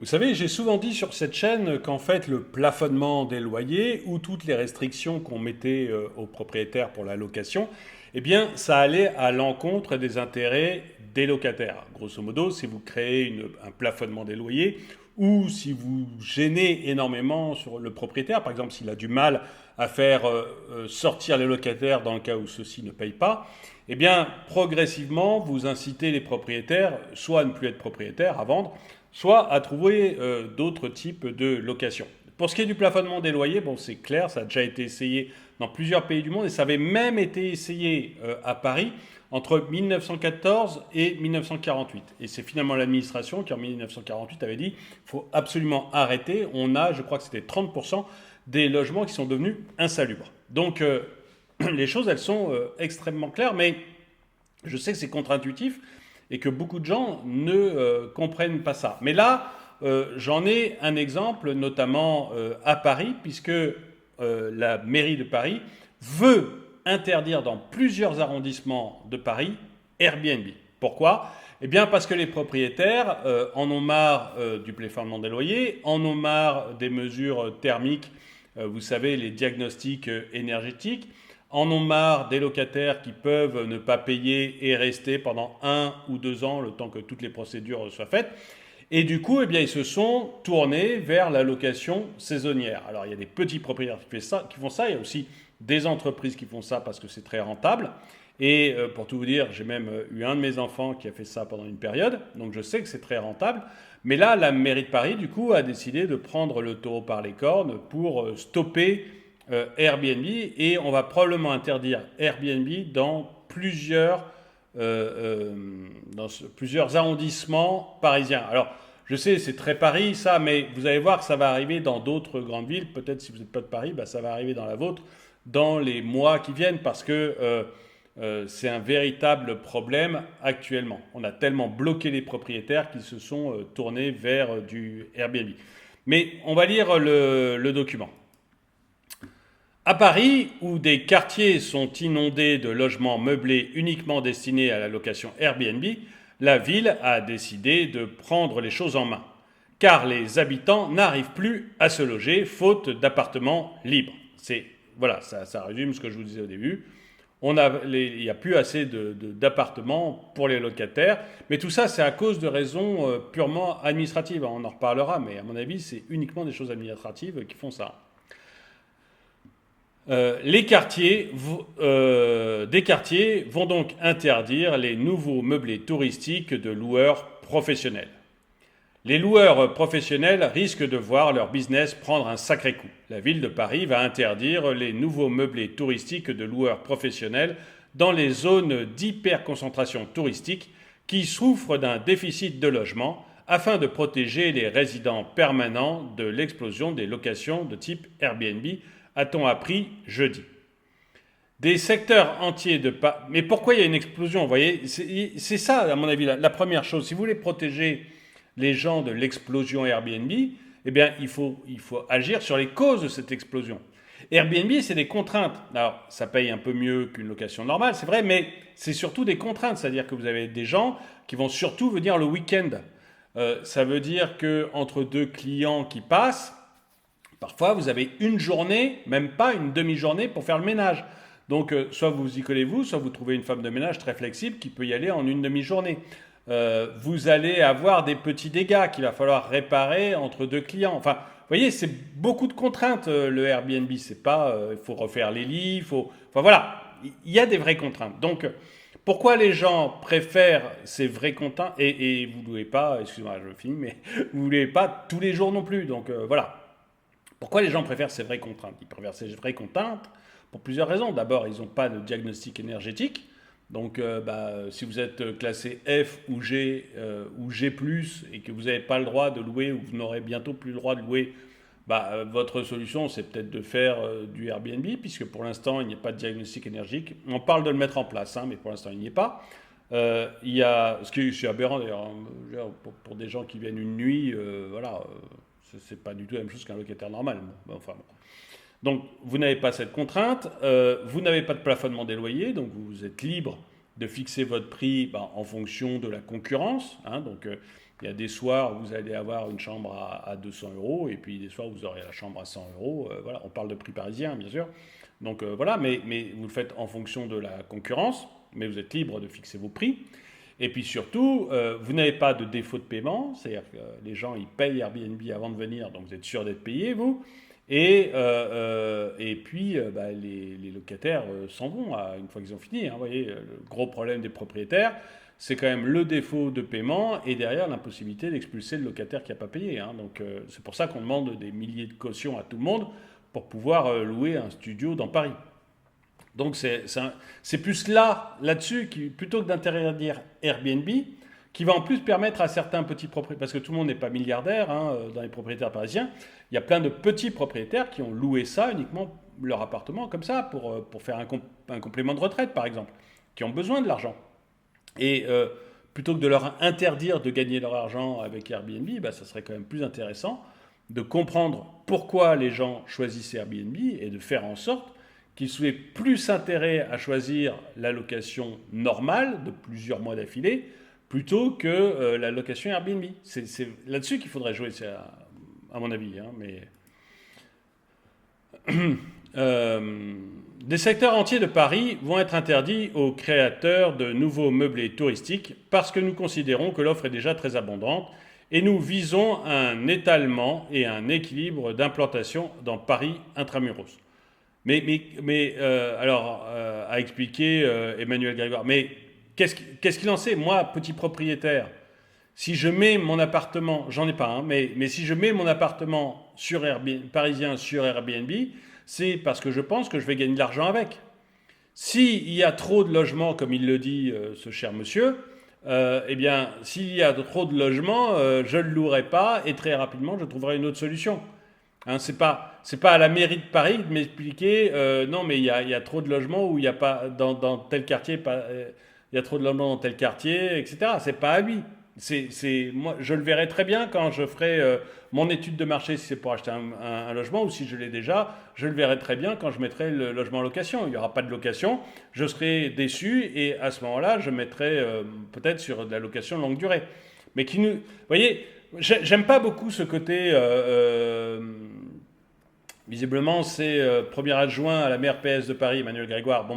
Vous savez, j'ai souvent dit sur cette chaîne qu'en fait le plafonnement des loyers ou toutes les restrictions qu'on mettait aux propriétaires pour la location, eh bien ça allait à l'encontre des intérêts des locataires. Grosso modo, si vous créez un plafonnement des loyers ou si vous gênez énormément sur le propriétaire, par exemple s'il a du mal à faire sortir les locataires dans le cas où ceux-ci ne payent pas, eh bien progressivement vous incitez les propriétaires soit à ne plus être propriétaires, à vendre, soit à trouver d'autres types de locations. Pour ce qui est du plafonnement des loyers, bon, c'est clair, ça a déjà été essayé dans plusieurs pays du monde et ça avait même été essayé à Paris entre 1914 et 1948. Et c'est finalement l'administration qui en 1948 avait dit il faut absolument arrêter. On a, je crois que c'était 30% des logements qui sont devenus insalubres. Donc les choses, elles sont extrêmement claires, mais je sais que c'est contre-intuitif et que beaucoup de gens ne comprennent pas ça. Mais là, j'en ai un exemple, notamment à Paris, puisque la mairie de Paris veut interdire dans plusieurs arrondissements de Paris Airbnb. Pourquoi? Eh bien parce que les propriétaires en ont marre du plafonnement des loyers, en ont marre des mesures thermiques, vous savez, les diagnostics énergétiques, en ont marre des locataires qui peuvent ne pas payer et rester pendant 1 ou 2 ans, le temps que toutes les procédures soient faites. Et du coup, eh bien, ils se sont tournés vers la location saisonnière. Alors, il y a des petits propriétaires qui font ça, il y a aussi des entreprises qui font ça parce que c'est très rentable. Et pour tout vous dire, j'ai même eu un de mes enfants qui a fait ça pendant une période, donc je sais que c'est très rentable. Mais là, la mairie de Paris, du coup, a décidé de prendre le taureau par les cornes pour stopper Airbnb, et on va probablement interdire Airbnb dans plusieurs arrondissements parisiens. Alors, je sais, c'est très Paris ça, mais vous allez voir que ça va arriver dans d'autres grandes villes. Peut-être si vous n'êtes pas de Paris, bah, ça va arriver dans la vôtre dans les mois qui viennent parce que c'est un véritable problème actuellement. On a tellement bloqué les propriétaires qu'ils se sont tournés vers du Airbnb. Mais on va lire le document. À Paris, où des quartiers sont inondés de logements meublés uniquement destinés à la location Airbnb, la ville a décidé de prendre les choses en main, car les habitants n'arrivent plus à se loger faute d'appartements libres. Voilà, ça résume ce que je vous disais au début. Il n'y a plus assez d'appartements pour les locataires, mais tout ça, c'est à cause de raisons purement administratives. On en reparlera, mais à mon avis, c'est uniquement des choses administratives qui font ça. Des quartiers vont donc interdire les nouveaux meublés touristiques de loueurs professionnels. Les loueurs professionnels risquent de voir leur business prendre un sacré coup. La ville de Paris va interdire les nouveaux meublés touristiques de loueurs professionnels dans les zones d'hyperconcentration touristique qui souffrent d'un déficit de logement afin de protéger les résidents permanents de l'explosion des locations de type Airbnb, a-t-on appris jeudi. Des secteurs entiers de Paris. Mais pourquoi il y a une explosion? Vous voyez, c'est ça, à mon avis, la première chose. Si vous voulez protéger les gens de l'explosion Airbnb, eh bien, il faut agir sur les causes de cette explosion. Airbnb, c'est des contraintes. Alors, ça paye un peu mieux qu'une location normale, c'est vrai, mais c'est surtout des contraintes. C'est-à-dire que vous avez des gens qui vont surtout venir le week-end. Ça veut dire qu'entre deux clients qui passent, parfois vous avez une journée, même pas une demi-journée pour faire le ménage. Donc, soit vous y collez vous, soit vous trouvez une femme de ménage très flexible qui peut y aller en une demi-journée. Vous allez avoir des petits dégâts qu'il va falloir réparer entre deux clients. Enfin, vous voyez, c'est beaucoup de contraintes, le Airbnb. C'est pas, il faut refaire les lits, enfin voilà, il y a des vraies contraintes. Donc, pourquoi les gens préfèrent ces vraies contraintes et vous ne louez pas, excusez-moi, je finis, mais vous ne louez pas tous les jours non plus. Donc, voilà. Pourquoi les gens préfèrent ces vraies contraintes? Ils préfèrent ces vraies contraintes pour plusieurs raisons. D'abord, ils n'ont pas de diagnostic énergétique. Donc, si vous êtes classé F ou G et que vous n'avez pas le droit de louer ou vous n'aurez bientôt plus le droit de louer, votre solution, c'est peut-être de faire du Airbnb, puisque pour l'instant, il n'y a pas de diagnostic énergétique. On parle de le mettre en place, mais pour l'instant, il n'y est pas. Il y a, ce qui est aberrant d'ailleurs, pour des gens qui viennent une nuit, voilà, c'est pas du tout la même chose qu'un locataire normal. Enfin, bon. Donc, vous n'avez pas cette contrainte, vous n'avez pas de plafonnement des loyers, donc vous êtes libre de fixer votre prix en fonction de la concurrence. Donc, Il y a des soirs où vous allez avoir une chambre à 200 euros, et puis des soirs où vous aurez la chambre à 100 euros. Voilà, on parle de prix parisien, bien sûr. Donc voilà, mais vous le faites en fonction de la concurrence, mais vous êtes libre de fixer vos prix. Et puis surtout, vous n'avez pas de défaut de paiement, c'est-à-dire que les gens ils payent Airbnb avant de venir, donc vous êtes sûr d'être payé, vous. Et puis les locataires s'en vont une fois qu'ils ont fini. Hein. Vous voyez, le gros problème des propriétaires, c'est quand même le défaut de paiement et derrière l'impossibilité d'expulser le locataire qui n'a pas payé. Hein. Donc c'est pour ça qu'on demande des milliers de cautions à tout le monde pour pouvoir louer un studio dans Paris. Donc c'est plus là-dessus, plutôt que d'interdire Airbnb, qui va en plus permettre à certains petits propriétaires, parce que tout le monde n'est pas milliardaire hein, dans les propriétaires parisiens, il y a plein de petits propriétaires qui ont loué ça uniquement, leur appartement, comme ça, pour faire un complément de retraite, par exemple, qui ont besoin de l'argent. Et plutôt que de leur interdire de gagner leur argent avec Airbnb, ça serait quand même plus intéressant de comprendre pourquoi les gens choisissent Airbnb et de faire en sorte qu'ils aient plus intérêt à choisir la location normale de plusieurs mois d'affilée plutôt que la location Airbnb. C'est là-dessus qu'il faudrait jouer, à mon avis. Hein, des secteurs entiers de Paris vont être interdits aux créateurs de nouveaux meublés touristiques parce que nous considérons que l'offre est déjà très abondante et nous visons un étalement et un équilibre d'implantation dans Paris intramuros. Alors, a expliqué Emmanuel Grégoire, mais qu'est-ce qu'il en sait? Moi, petit propriétaire, si je mets mon appartement, j'en ai pas un, mais si je mets mon appartement sur Airbnb, parisien sur Airbnb, c'est parce que je pense que je vais gagner de l'argent avec. S'il y a trop de logements, comme il le dit ce cher monsieur, eh bien, s'il y a trop de logements, je ne le louerai pas et très rapidement, je trouverai une autre solution. Hein, c'est pas à la mairie de Paris de m'expliquer non mais il y a trop de logements ou il y a pas dans tel quartier il y a trop de logements dans tel quartier etc. C'est pas à lui. Moi je le verrai très bien quand je ferai mon étude de marché si c'est pour acheter un logement ou si je l'ai déjà, je le verrai très bien quand je mettrai le logement en location. Il n'y aura pas de location, je serai déçu et à ce moment-là je mettrai peut-être sur de la location longue durée. Mais vous voyez. J'aime pas beaucoup ce côté. Visiblement, c'est premier adjoint à la maire PS de Paris, Emmanuel Grégoire.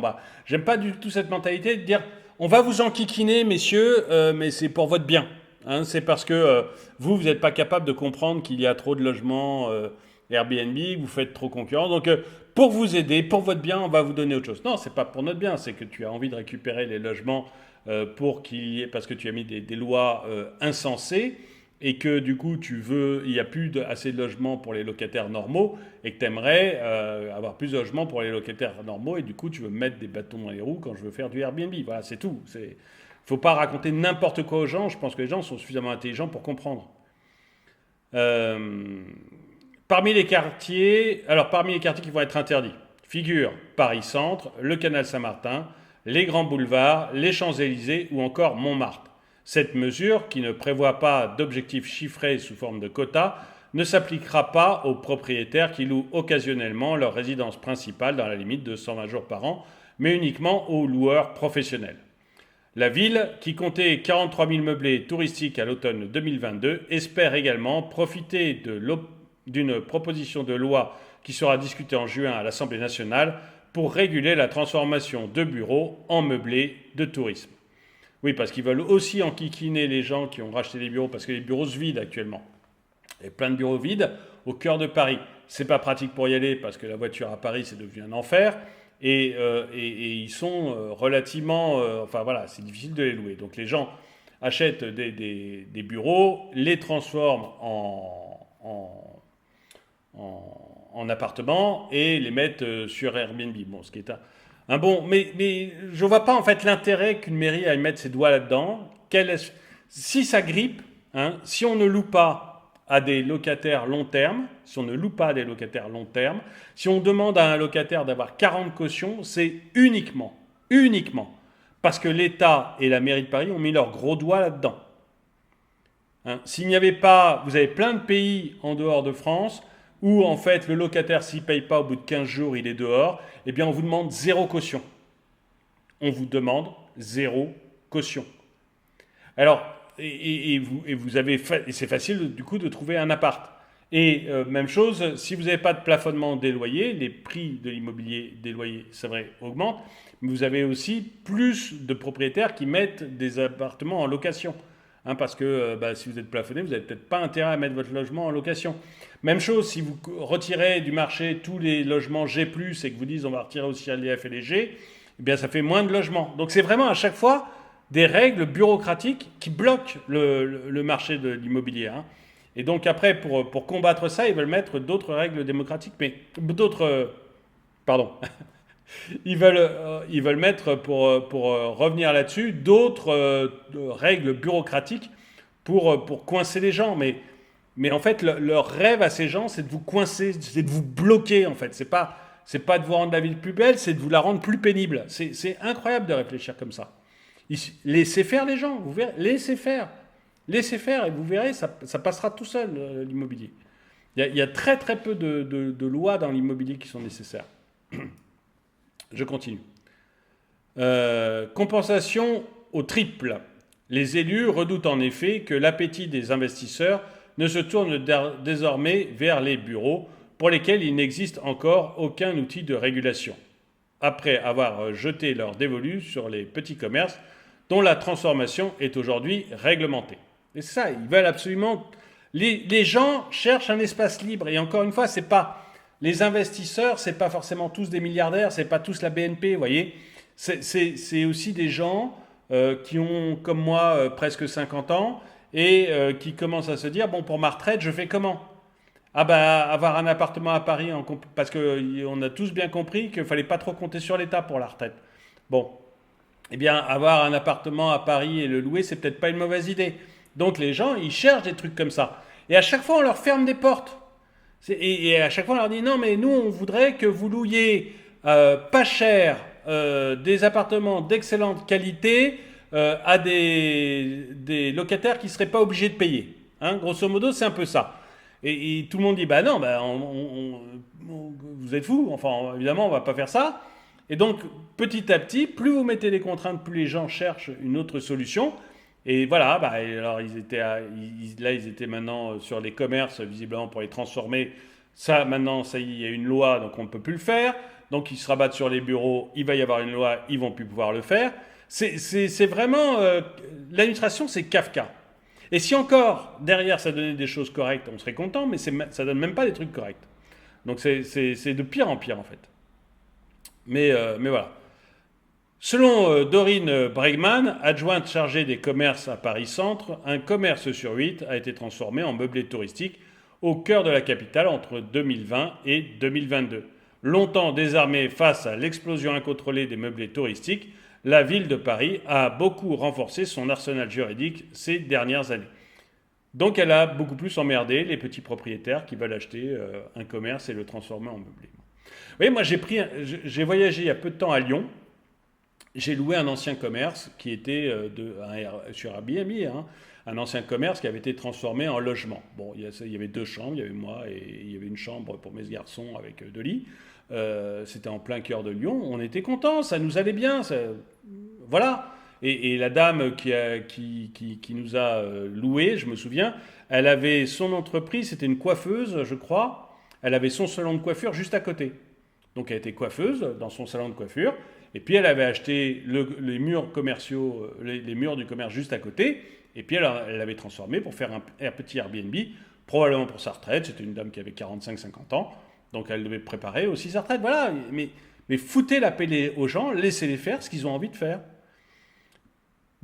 J'aime pas du tout cette mentalité de dire on va vous enquiquiner, messieurs, mais c'est pour votre bien. Hein, c'est parce que vous n'êtes pas capable de comprendre qu'il y a trop de logements Airbnb, vous faites trop concurrence. Donc, pour vous aider, pour votre bien, on va vous donner autre chose. Non, c'est pas pour notre bien, c'est que tu as envie de récupérer les logements parce que tu as mis des lois insensées. Et que du coup il n'y a plus assez de logements pour les locataires normaux et que tu aimerais avoir plus de logements pour les locataires normaux et du coup tu veux mettre des bâtons dans les roues quand je veux faire du Airbnb. Voilà, c'est tout. Il ne faut pas raconter n'importe quoi aux gens, je pense que les gens sont suffisamment intelligents pour comprendre. Parmi les quartiers qui vont être interdits, figurent Paris-Centre, le canal Saint-Martin, les grands boulevards, les Champs-Élysées ou encore Montmartre. Cette mesure, qui ne prévoit pas d'objectifs chiffrés sous forme de quotas, ne s'appliquera pas aux propriétaires qui louent occasionnellement leur résidence principale dans la limite de 120 jours par an, mais uniquement aux loueurs professionnels. La ville, qui comptait 43 000 meublés touristiques à l'automne 2022, espère également profiter d'une proposition de loi qui sera discutée en juin à l'Assemblée nationale pour réguler la transformation de bureaux en meublés de tourisme. Oui, parce qu'ils veulent aussi enquiquiner les gens qui ont racheté des bureaux, parce que les bureaux se vident actuellement. Il y a plein de bureaux vides au cœur de Paris. C'est pas pratique pour y aller, parce que la voiture à Paris, c'est devenu un enfer. Et ils sont relativement... c'est difficile de les louer. Donc les gens achètent des bureaux, les transforment en appartements et les mettent sur Airbnb. Bon, ce qui est mais je ne vois pas en fait l'intérêt qu'une mairie aille mettre ses doigts là-dedans. Si ça grippe, hein, si on ne loue pas à des locataires long terme, si on demande à un locataire d'avoir 40 cautions, c'est uniquement, parce que l'État et la mairie de Paris ont mis leurs gros doigts là-dedans. Hein, s'il n'y avait pas, vous avez plein de pays en dehors de France où en fait le locataire s'il ne paye pas au bout de 15 jours, il est dehors, eh bien on vous demande 0 caution. On vous demande 0 caution. Alors, et c'est facile du coup de trouver un appart. Et même chose, si vous n'avez pas de plafonnement des loyers, les prix de l'immobilier des loyers, c'est vrai, augmentent, mais vous avez aussi plus de propriétaires qui mettent des appartements en location. Hein, parce que si vous êtes plafonné, vous n'avez peut-être pas intérêt à mettre votre logement en location. Même chose, si vous retirez du marché tous les logements G+, et que vous dites on va retirer aussi les F et les G, eh bien ça fait moins de logements. Donc c'est vraiment à chaque fois des règles bureaucratiques qui bloquent le marché de l'immobilier. Hein. Et donc après, pour combattre ça, ils veulent mettre d'autres règles démocratiques, mais d'autres... pardon. Ils veulent mettre, pour revenir là-dessus, d'autres règles bureaucratiques pour coincer les gens. Mais en fait, leur rêve à ces gens, c'est de vous coincer, c'est de vous bloquer, en fait. C'est pas de vous rendre la vie plus belle, c'est de vous la rendre plus pénible. C'est incroyable de réfléchir comme ça. Laissez faire les gens, vous verrez, laissez faire. Laissez faire et vous verrez, ça passera tout seul, l'immobilier. Il y a très très peu de lois dans l'immobilier qui sont nécessaires. Je continue. Compensation au triple. Les élus redoutent en effet que l'appétit des investisseurs ne se tourne désormais vers les bureaux pour lesquels il n'existe encore aucun outil de régulation, après avoir jeté leur dévolu sur les petits commerces dont la transformation est aujourd'hui réglementée. Et c'est ça, ils veulent absolument... Les gens cherchent un espace libre. Et encore une fois, c'est pas... Les investisseurs, c'est pas forcément tous des milliardaires, c'est pas tous la BNP, vous voyez. C'est aussi des gens qui ont, comme moi, presque 50 ans et qui commencent à se dire, bon, pour ma retraite, je fais comment? Ah avoir un appartement à Paris, parce qu'on a tous bien compris qu'il ne fallait pas trop compter sur l'État pour la retraite. Bon, eh bien, avoir un appartement à Paris et le louer, c'est peut-être pas une mauvaise idée. Donc les gens, ils cherchent des trucs comme ça. Et à chaque fois, on leur ferme des portes. Et à chaque fois, on leur dit, non, mais nous, on voudrait que vous louiez pas cher des appartements d'excellente qualité à des locataires qui ne seraient pas obligés de payer. Hein, grosso modo, c'est un peu ça. Et tout le monde dit, bah non, vous êtes fous, enfin, évidemment, on ne va pas faire ça. Et donc, petit à petit, plus vous mettez des contraintes, plus les gens cherchent une autre solution. Et voilà, alors ils étaient maintenant sur les commerces, visiblement pour les transformer. Ça, maintenant, ça y est, il y a une loi, donc on ne peut plus le faire. Donc ils se rabattent sur les bureaux, il va y avoir une loi, ils vont plus pouvoir le faire. C'est vraiment... l'administration, c'est Kafka. Et si encore, derrière, ça donnait des choses correctes, on serait content, mais ça donne même pas des trucs corrects. Donc c'est de pire en pire, en fait. Mais voilà. Selon Dorine Bregman, adjointe chargée des commerces à Paris Centre, un commerce sur 8 a été transformé en meublé touristique au cœur de la capitale entre 2020 et 2022. Longtemps désarmée face à l'explosion incontrôlée des meublés touristiques, la ville de Paris a beaucoup renforcé son arsenal juridique ces dernières années. Donc elle a beaucoup plus emmerdé les petits propriétaires qui veulent acheter un commerce et le transformer en meublé. Vous voyez, moi j'ai voyagé il y a peu de temps à Lyon. J'ai loué un ancien commerce qui était sur Airbnb, hein, un ancien commerce qui avait été transformé en logement. Bon, il y avait 2 chambres, il y avait moi et il y avait une chambre pour mes garçons avec 2 lits. C'était en plein cœur de Lyon. On était contents, ça nous allait bien. Voilà. Et la dame qui nous a loués, je me souviens, elle avait son entreprise, c'était une coiffeuse, je crois. Elle avait son salon de coiffure juste à côté. Donc elle était coiffeuse dans son salon de coiffure. Et puis elle avait acheté les murs commerciaux, les murs du commerce juste à côté. Et puis elle l'avait transformé pour faire un petit Airbnb, probablement pour sa retraite. C'était une dame qui avait 45-50 ans. Donc elle devait préparer aussi sa retraite. Voilà. Mais foutez la paix aux gens, laissez-les faire ce qu'ils ont envie de faire.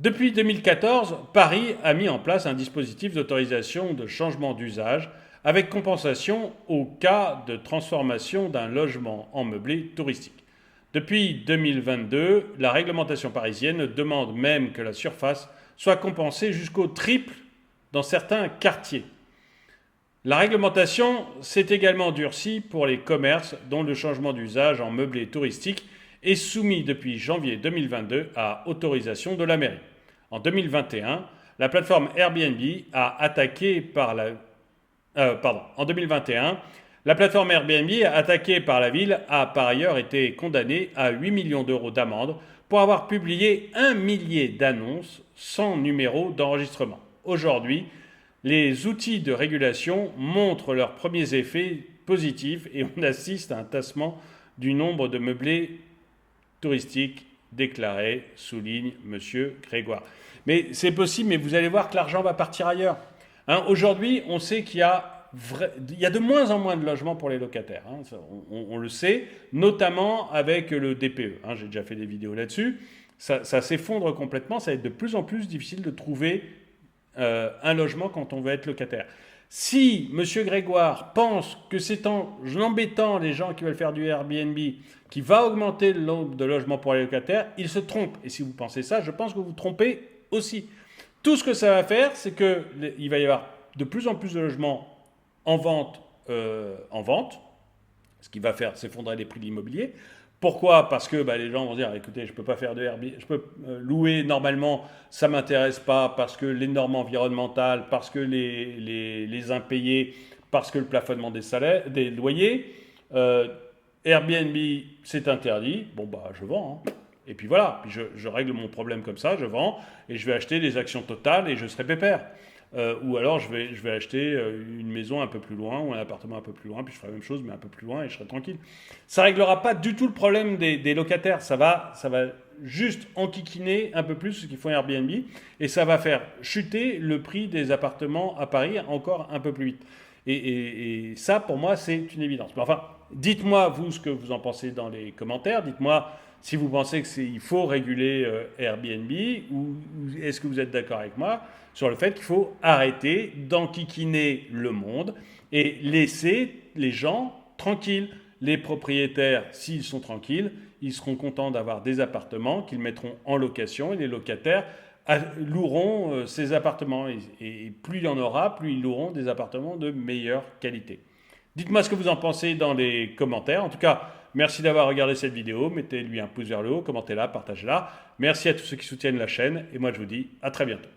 Depuis 2014, Paris a mis en place un dispositif d'autorisation de changement d'usage avec compensation au cas de transformation d'un logement en meublé touristique. Depuis 2022, la réglementation parisienne demande même que la surface soit compensée jusqu'au triple dans certains quartiers. La réglementation s'est également durcie pour les commerces dont le changement d'usage en meublé touristique est soumis depuis janvier 2022 à autorisation de la mairie. En 2021, la plateforme Airbnb a attaqué par en 2021, la plateforme Airbnb, attaquée par la ville, a par ailleurs été condamnée à 8 millions d'euros d'amende pour avoir publié 1 millier d'annonces sans numéro d'enregistrement. aujourd'hui, les outils de régulation montrent leurs premiers effets positifs et on assiste à un tassement du nombre de meublés touristiques déclarés, souligne M. Grégoire. Mais c'est possible, mais vous allez voir que l'argent va partir ailleurs. Hein, aujourd'hui, on sait qu'il y a de moins en moins de logements pour les locataires. Hein, on le sait, notamment avec le DPE. Hein, j'ai déjà fait des vidéos là-dessus. Ça s'effondre complètement. Ça va être de plus en plus difficile de trouver un logement quand on veut être locataire. Si M. Grégoire pense que c'est en embêtant les gens qui veulent faire du Airbnb qui va augmenter le nombre de logements pour les locataires, il se trompe. Et si vous pensez ça, je pense que vous vous trompez aussi. Tout ce que ça va faire, c'est qu'il va y avoir de plus en plus de logements en vente, ce qui va faire s'effondrer les prix de l'immobilier. Pourquoi ? Parce que les gens vont dire, écoutez, je ne peux pas faire de Airbnb, je peux louer normalement, ça ne m'intéresse pas, parce que les normes environnementales, parce que les impayés, parce que le plafonnement des loyers, Airbnb, c'est interdit, je vends. Hein. Et puis voilà, puis je règle mon problème comme ça, je vends, et je vais acheter des actions Total et je serai pépère. Ou alors je vais acheter une maison un peu plus loin ou un appartement un peu plus loin, puis je ferai la même chose mais un peu plus loin et je serai tranquille. Ça ne réglera pas du tout le problème des locataires, ça va juste enquiquiner un peu plus ce qu'ils font Airbnb et ça va faire chuter le prix des appartements à Paris encore un peu plus vite. Et ça, pour moi, c'est une évidence. Mais enfin, dites-moi, vous, ce que vous en pensez dans les commentaires. Dites-moi si vous pensez qu'il faut réguler Airbnb ou est-ce que vous êtes d'accord avec moi sur le fait qu'il faut arrêter d'enquiquiner le monde et laisser les gens tranquilles. Les propriétaires, s'ils sont tranquilles, ils seront contents d'avoir des appartements qu'ils mettront en location et les locataires loueront ces appartements. Et plus il y en aura, plus ils loueront des appartements de meilleure qualité. Dites-moi ce que vous en pensez dans les commentaires. En tout cas, merci d'avoir regardé cette vidéo. Mettez-lui un pouce vers le haut, commentez-la, partagez-la. Merci à tous ceux qui soutiennent la chaîne. Et moi, je vous dis à très bientôt.